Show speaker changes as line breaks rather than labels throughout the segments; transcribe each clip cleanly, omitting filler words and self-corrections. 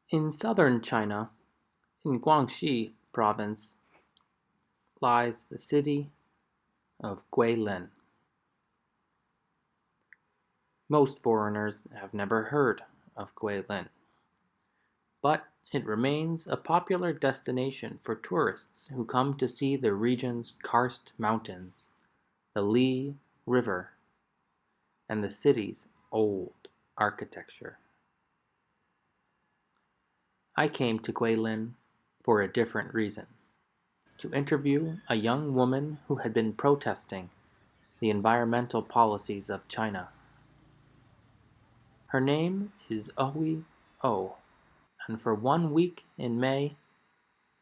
In southern China, in Guangxi province, lies the city of Guilin. Most foreigners have never heard of Guilin, but it remains a popular destination for tourists who come to see the region's karst mountains, the Li River, and the city's old architecture. I came to Guilin for a different reason, to interview a young woman who had been protesting the environmental policies of China. Her name is Howey Ou, and for 1 week in May,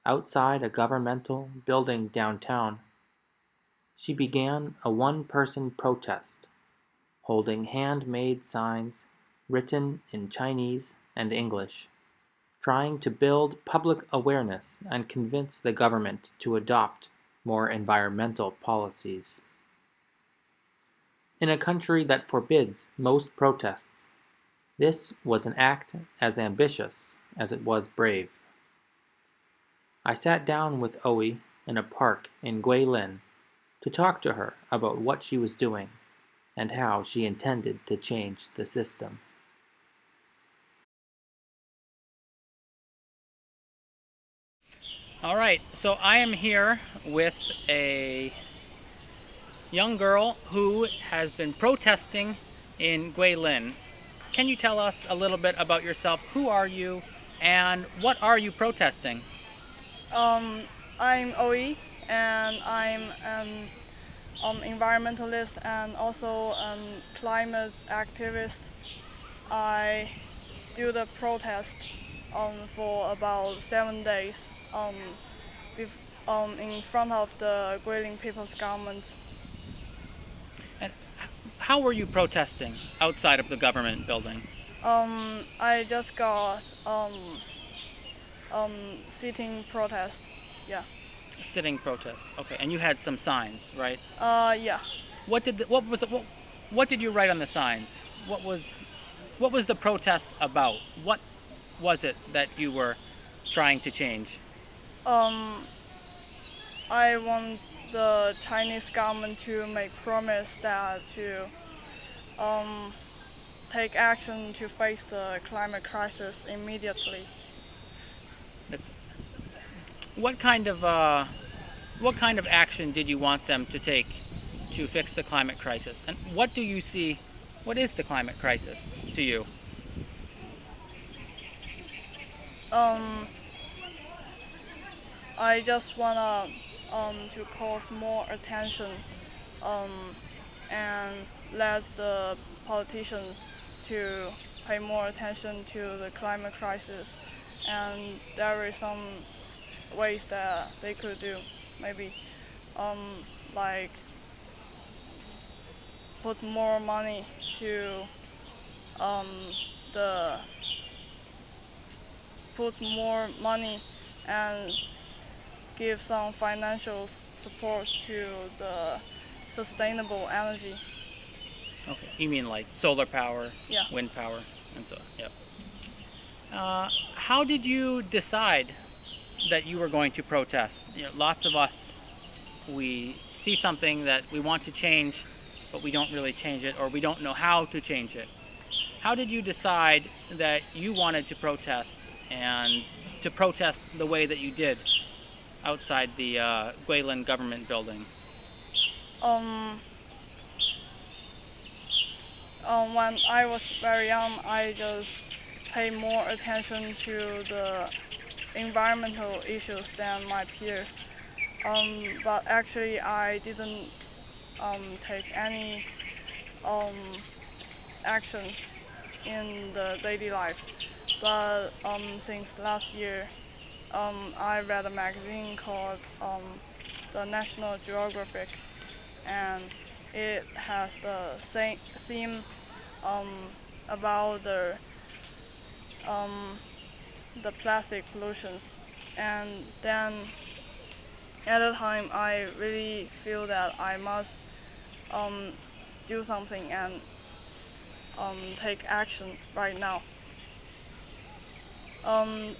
outside a governmental building downtown, she began a one-person protest, holding handmade signs written in Chinese and English, trying to build public awareness and convince the government to adopt more environmental policies. In a country that forbids most protests, this was an act as ambitious as it was brave. I sat down with Howey in a park in Guilin to talk to her about what she was doing and how she intended to change the system.
All right, so I am here with a young girl who has been protesting in Guilin. Can you tell us a little bit about yourself? Who are you and what are you protesting?
Um, I'm Oe, and I'm an environmentalist and also climate activist. I do the protest for about 7 days in front of the Guilin People's Government.
And how were you protesting outside of the government building?
I just got sitting protest. Yeah.
Sitting protest. Okay, and you had some signs, right?
Yeah.
What did you write on the signs? What was the protest about? What was it that you were trying to change?
Um, I want the Chinese government to make promise that to um, take action to face the climate crisis immediately.
What kind of what kind of action did you want them to take to fix the climate crisis? And what do you see? What is the climate crisis to you?
Um, I just wanna to cause more attention um, and let the politicians to pay more attention to the climate crisis. And there is some ways that they could do, maybe um, like put more money to um, the put more money and give some financial support to the sustainable energy.
Okay, you mean like solar power,
Yeah.
wind power, and so yep. How did you decide that you were going to protest? You know, lots of us, we see something that we want to change, but we don't really change it, or we don't know how to change it. How did you decide that you wanted to protest and to protest the way that you did outside the Guilin government building?
Um, when I was very young, I just pay more attention to the environmental issues than my peers. But actually, I didn't take any um, actions in the daily life. But since last year, I read a magazine called the National Geographic, and it has the same theme um, about um, the plastic pollutions. And then at the time, I really feel that I must um, do something and take action right now. Um,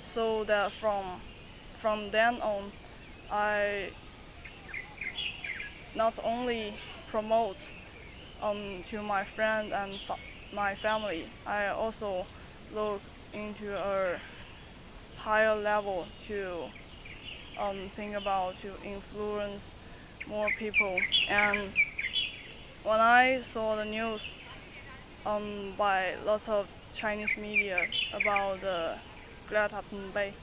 so that from then on, I not only promote to my friend and my family, I also look into a higher level to think about to influence more people. And when I saw the news by lots of Chinese media about the Greta Thunberg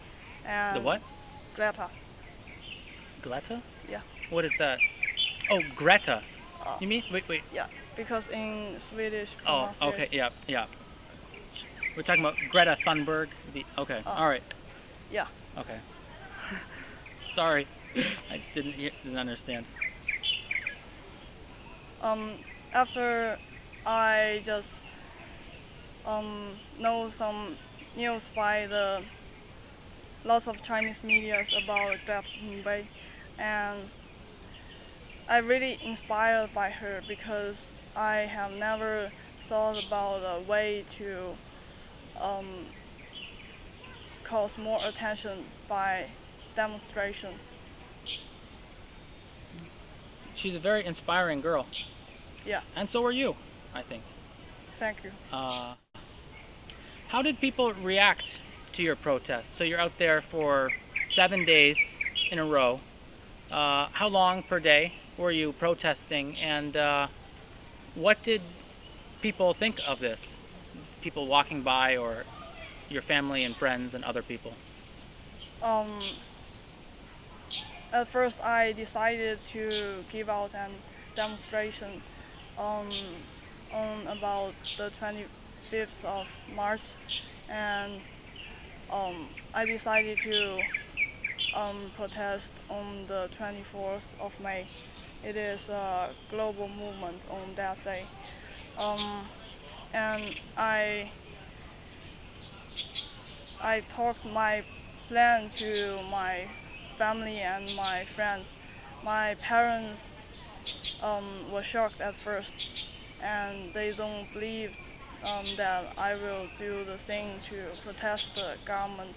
The
and
what?
Greta,
Greta?
yeah,
What is that? Oh, Greta.
uh,
You mean? Wait.
yeah, because in Swedish
Oh, okay.
pronunciation,
Yeah. We're talking about Greta Thunberg. Okay.
uh,
All right.
yeah,
Okay. Sorry, I just didn't understand.
um, after I just know some news by the lots of Chinese medias about Greta Thunberg, and I really inspired by her because I have never thought about a way to um, cause more attention by demonstration.
She's a very inspiring girl,
Yeah,
and so are you, I think.
thank you.
Uh, how did people react to your protest? So you're out there for 7 days in a row. How long per day were you protesting, and what did people think of this? People walking by, or your family and friends and other people?
Um, at first, I decided to give out a demonstration um, on about the 25th of March, and I decided to protest on the 24th of May. It is a global movement on that day. Um, and I talked my plan to my family and my friends. My parents were shocked at first, and they don't believe that I will do the thing to protest the government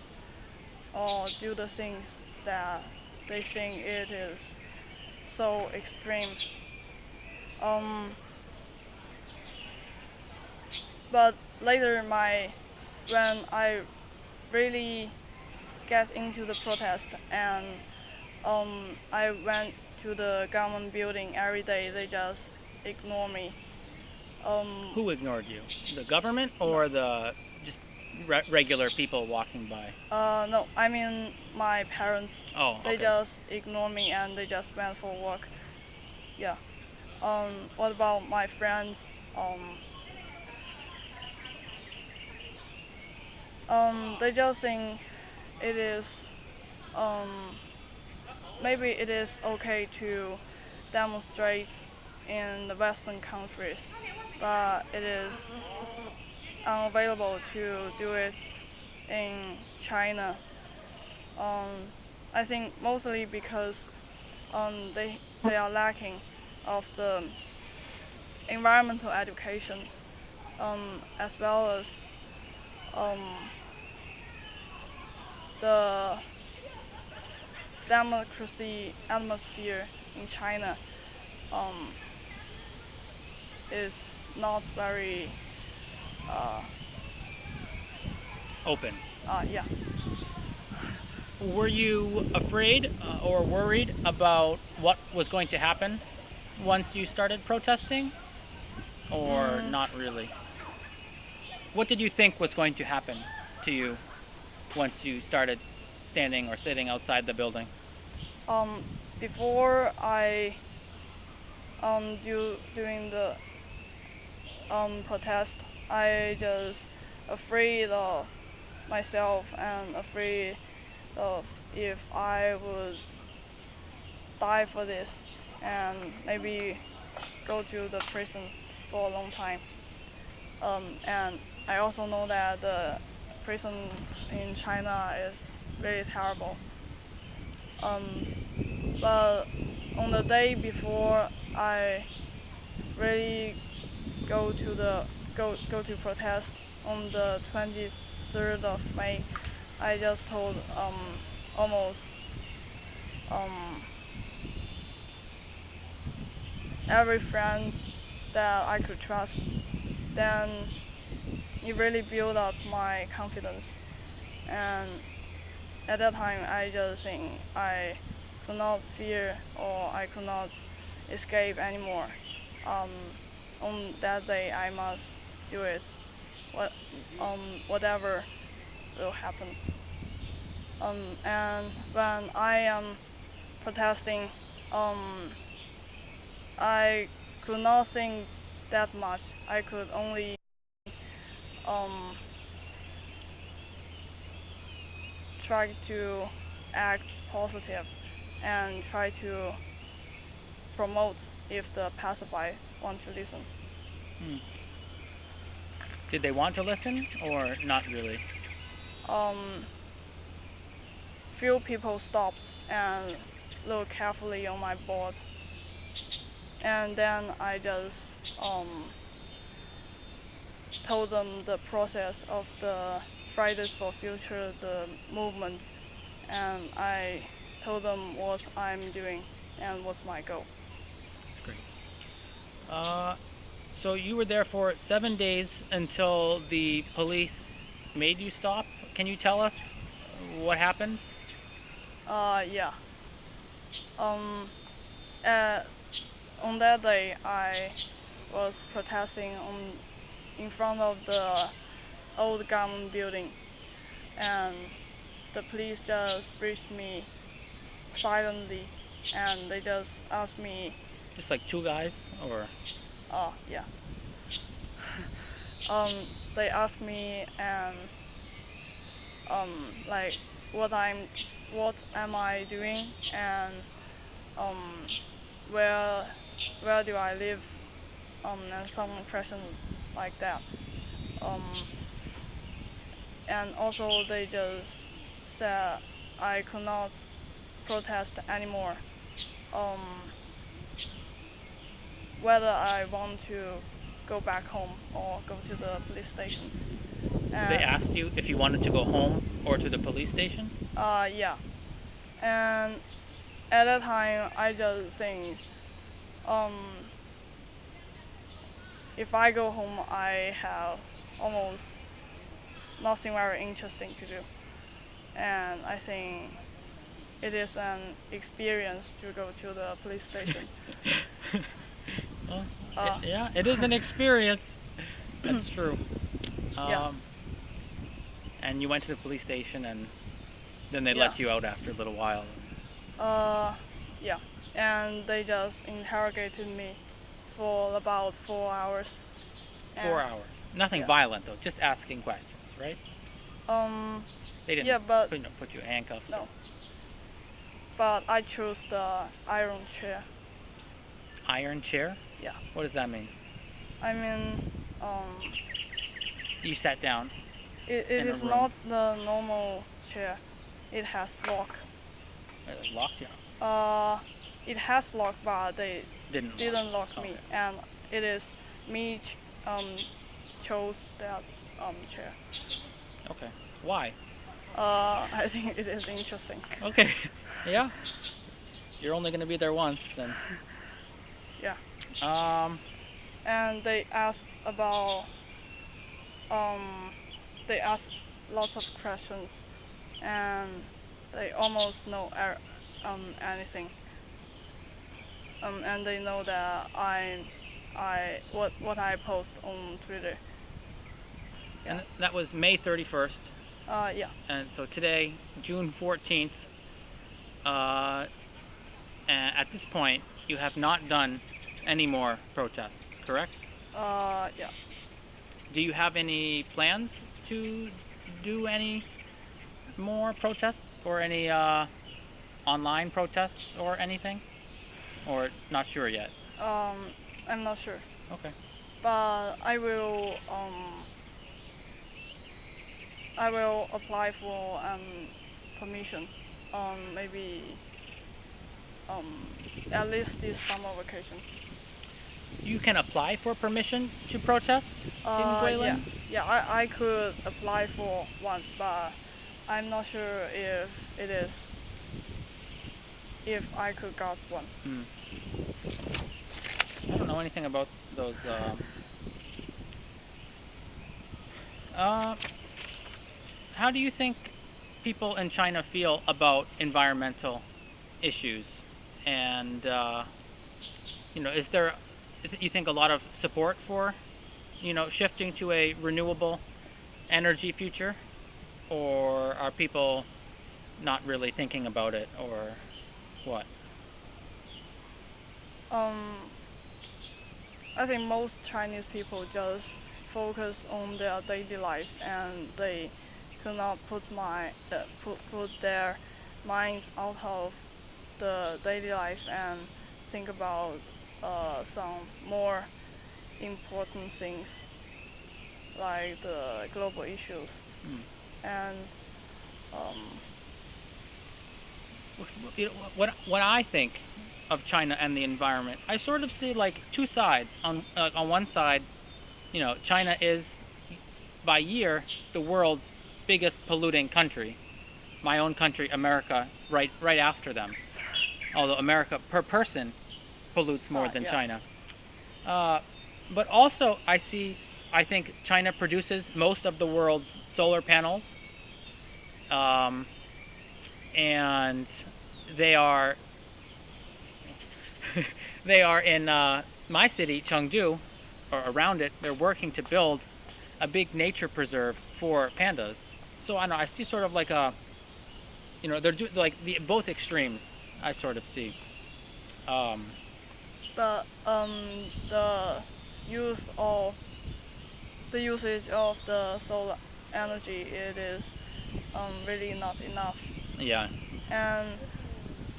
or do the things that they think it is so extreme. Um, but later, when I really get into the protest and I went to the government building every day, they just ignore me.
Who ignored you? The government
No,
or the just regular people walking by?
no, I mean my parents.
Oh,
They
okay.
just ignore me and they just went for work. Yeah. What about my friends? Um, they just think it is um, maybe it is okay to demonstrate in the Western countries, but it is unavailable to do it in China. Um, I think mostly because they are lacking of the environmental education, as well as um, the democracy atmosphere in China um, is not very uh,
Open.
yeah.
Were you afraid or worried about what was going to happen once you started protesting? Or
Mm,
not really? What did you think was going to happen to you once you started standing or sitting outside the building?
um, before I doing the protest, I just afraid of myself and afraid of if I would die for this and maybe go to the prison for a long time. And I also know that the prisons in China is really terrible. Um, but on the day before I really go to protest on the 26th 3rd of May, I just told almost every friend that I could trust. Then it really built up my confidence. And at that time, I just think I could not fear or I could not escape anymore. Um, on that day, I must do it. What, whatever will happen. And when I am protesting, I could not think that much. I could only um, try to act positive and try to promote if the passerby want to listen.
Hmm. Did they want to listen or not really?
Um, few people stopped and looked carefully on my board, and then I just told them the process of the Fridays for Future, the movement, and I told them what I'm doing and what's my goal.
That's great. So you were there for 7 days until the police made you stop. Can you tell us what happened?
Yeah. Um, uh, on that day, I was protesting in front of the old government building, and the police just reached me silently, and they just asked me,
Just like two guys, or
oh yeah, they asked me and um, like what what am I doing, and um, where where do I live, and some questions like that. Um, and also they just said I could not protest anymore. Um, whether I want to go back home or go to the police station.
they asked you if you wanted to go home or to the police station?
Yeah. And at that time, I just think, um, if I go home, I have almost nothing very interesting to do. And I think it is an experience to go to the police station.
Well,
Uh,
yeah, it is an experience. That's true.
Yeah.
And you went to the police station, and then they
Yeah.
let you out after a little while.
Yeah. And they just interrogated me for about 4 hours.
4 hours. Nothing
Yeah.
violent though, just asking questions, right?
Um,
They didn't
yeah, but
put you in handcuffs.
no. But I chose the iron chair.
Iron chair?
Yeah.
What does that mean?
I mean,
You sat down
it
in a
is
room.
not the normal chair. It has lock.
It locked you.
It has lock, but they
Didn't
lock me,
Okay.
and it is me chose that chair.
Okay. Why?
I think it is interesting.
Okay. Yeah. You're only gonna be there once then.
Yeah.
Um.
And they asked about they asked lots of questions, and they almost know anything. And they know that what I post on Twitter.
And that was May 31st.
Yeah.
And so today, June 14th. And at this point, you have not done any more protests, correct?
Yeah.
Do you have any plans to do any more protests or any online protests or anything? Or not sure yet?
I'm not sure,
Okay.
but I will apply for permission. Maybe at least this summer vacation.
you can apply for permission to protest in
Yeah,
Guilin?
I could apply for one, but I'm not sure if I could got one.
I don't know anything about those. Uh, how do you think people in China feel about environmental issues? And is there, you think, a lot of support for, shifting to a renewable energy future, or are people not really thinking about it, or what?
Um, I think most Chinese people just focus on their daily life, and they could not put their minds out of the daily life and think about some more important things like the global issues. And um,
What I think of China and the environment, I sort of see like two sides. On one side, China is by year the world's biggest polluting country. My own country, America, right after them. Although America per person pollutes more than
yeah.
China. But also, I think China produces most of the world's solar panels, um, and they are they are in my city, Chengdu, or around it. They're working to build a big nature preserve for pandas. So I don't know. I see sort of like they're like both extremes. I sort of see. Um,
The use of the usage of the solar energy, it is really not enough.
yeah,
And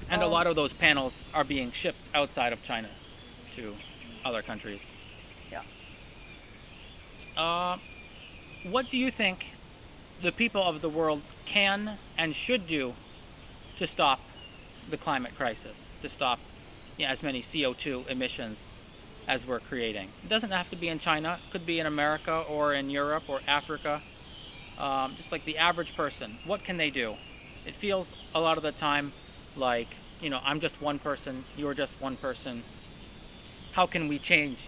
and a lot of those panels are being shipped outside of China to other countries.
yeah.
Uh, what do you think the people of the world can and should do to stop the climate crisis, to stop as many CO2 emissions as we're creating? It doesn't have to be in China. It could be in America or in Europe or Africa. Just like the average person, what can they do? It feels a lot of the time like, I'm just one person, you're just one person. How can we change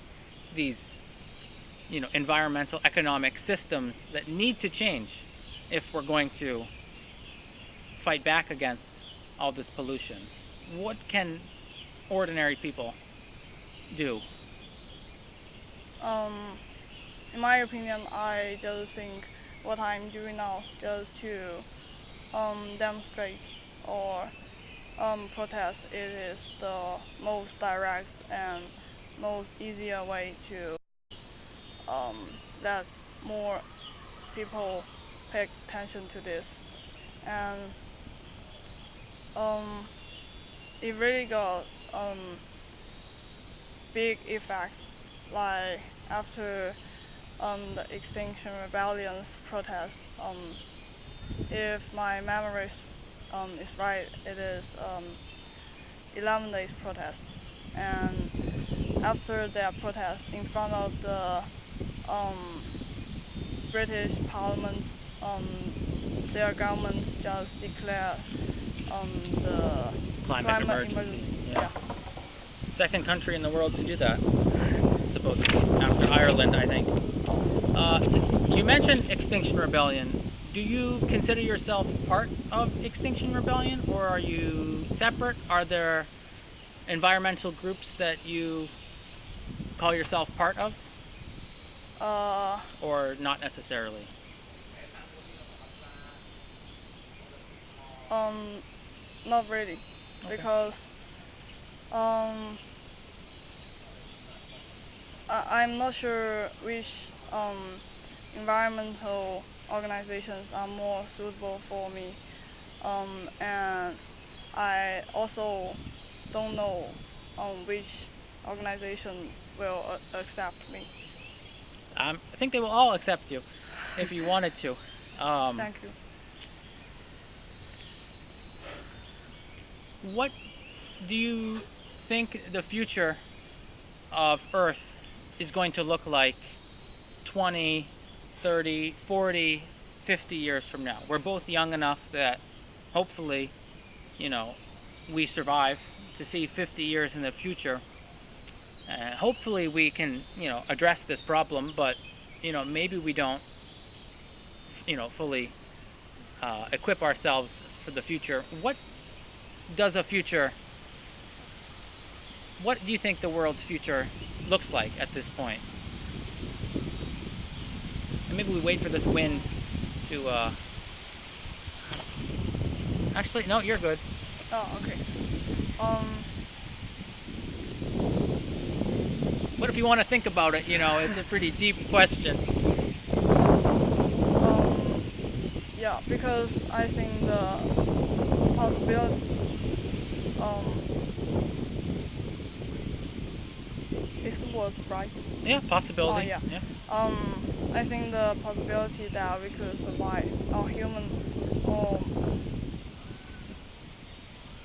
these, environmental, economic systems that need to change if we're going to fight back against all this pollution? What can ordinary people do?
Um, in my opinion, I just think what I'm doing now just to demonstrate or protest, it is the most direct and most easier way to um, let more people pay attention to this. And um, it really got big effect, like after the Extinction Rebellion's protest. If my memory is right, it is 11 days protest. And after their protest in front of the um, British Parliament, um, their government just declared the
Climate emergency.
Yeah.
Second country in the world to do that, supposedly, after Ireland, I think. So you mentioned Extinction Rebellion. Do you consider yourself part of Extinction Rebellion, or are you separate? Are there environmental groups that you call yourself part of,
Uh,
or not necessarily?
um, Not really,
Okay.
because um, I'm not sure which environmental organizations are more suitable for me, and I also don't know which organization will accept me.
I think they will all accept you if you wanted to.
Thank you.
What do you think the future of Earth is going to look like 20, 30, 40, 50 years from now. We're both young enough that hopefully, you know, we survive to see 50 years in the future. Hopefully we can, you know, address this problem, but, you know, maybe we don't, you know, fully equip ourselves for the future. Does a future, what do you think the world's future looks like at this point? And maybe we wait for this wind to, actually, no, you're good.
Oh, okay.
What if you want to think about it? You know, it's a pretty deep question.
Yeah, because I think the possibility, is the word right?
Yeah, possibility.
Oh, yeah. I think the possibility that we could survive, or human, or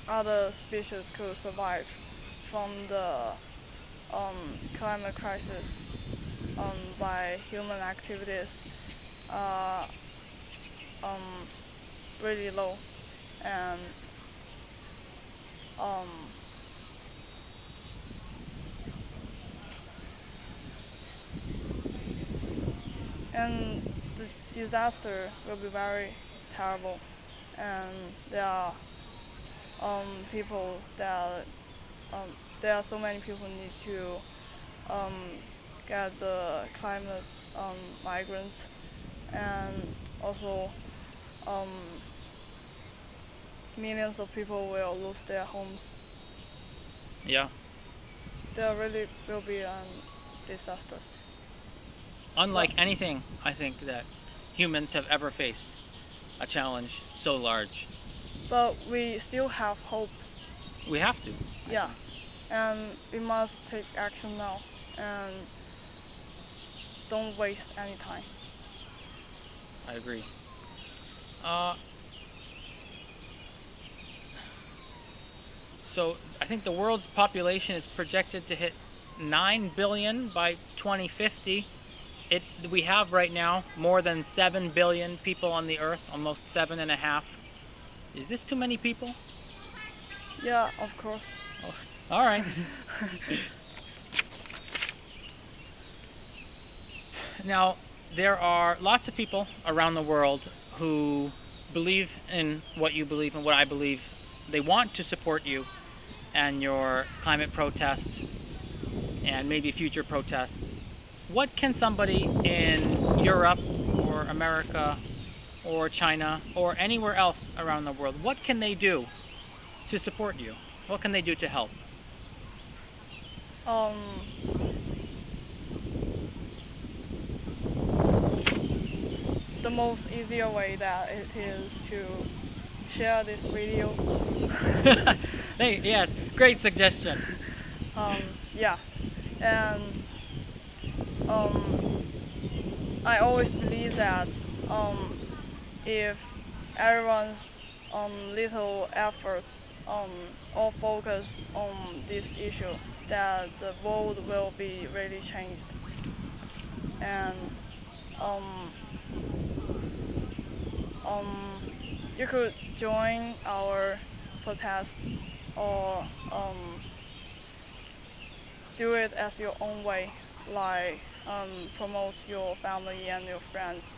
other species could survive from the climate crisis by human activities are really low, and and the disaster will be very terrible, and there are people that there are so many people need to get the climate migrants, and also um, millions of people will lose their homes.
Yeah.
There really will be a disaster.
Unlike anything, I think, that humans have ever faced, a challenge so large.
But we still have hope.
We have to.
Yeah, and we must take action now and don't waste any time.
I agree. So I think the world's population is projected to hit 9 billion by 2050. We have right now more than 7 billion people on the earth, almost 7.5. Is this too many people?
Yeah, of course.
Oh, all right. Now, there are lots of people around the world who believe in what you believe and what I believe. They want to support you and your climate protests and maybe future protests. What can somebody in Europe or America or China or anywhere else around the world, what can they do to support you? What can they do to help?
The most easier way that it is to share this video.
Hey, yes, great suggestion.
Yeah, and I always believe that if everyone's little efforts all focus on this issue, that the world will be really changed. And you could join our protest, or do it as your own way, like promote your family and your friends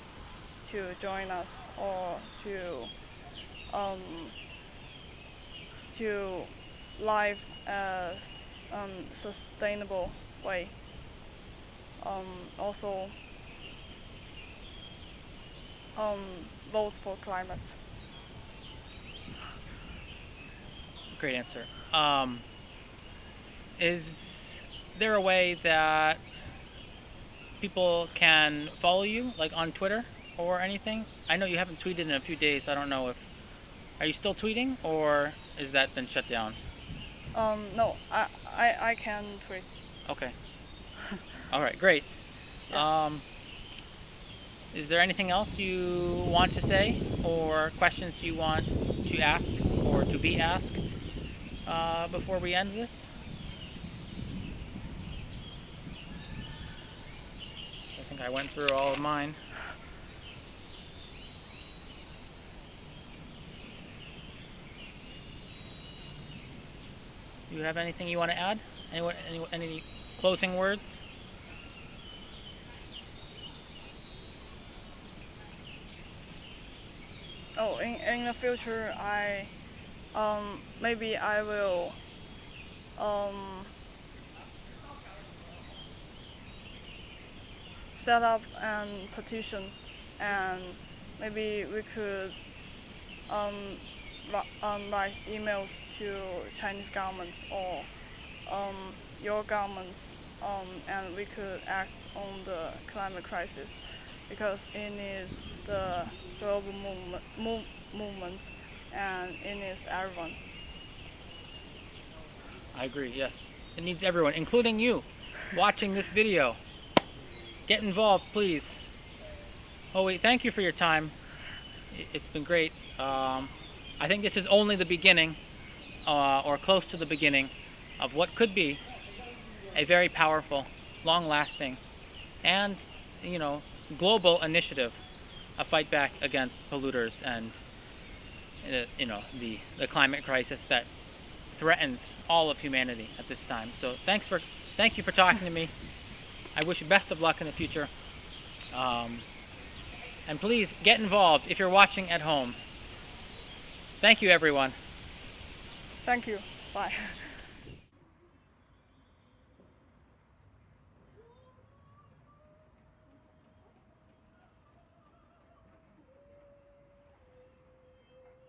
to join us, or to live as sustainable way. Also vote for climate.
Great answer. Is there a way that people can follow you, like on Twitter or anything? I know you haven't tweeted in a few days. I don't know if... Are you still tweeting, or has that been shut down?
No, I can tweet.
Okay. All right, great.
Yeah.
Is there anything else you want to say, or questions you want to ask or to be asked before we end this? I went through all of mine. Do you have anything you want to add? Any closing words?
Oh, in the future, maybe I will um, set up an petition, and maybe we could um, write emails to Chinese governments or your governments, and we could act on the climate crisis because it needs the global movement and it needs everyone.
I agree, yes. It needs everyone, including you, watching this video. Get involved, please. Howey, thank you for your time. It's been great. I think this is only the beginning, or close to the beginning, of what could be a very powerful, long-lasting, and, global initiative, a fight back against polluters and, the climate crisis that threatens all of humanity at this time. So thank you for talking to me. I wish you best of luck in the future. And please get involved if you're watching at home. Thank you, everyone.
Thank you. Bye.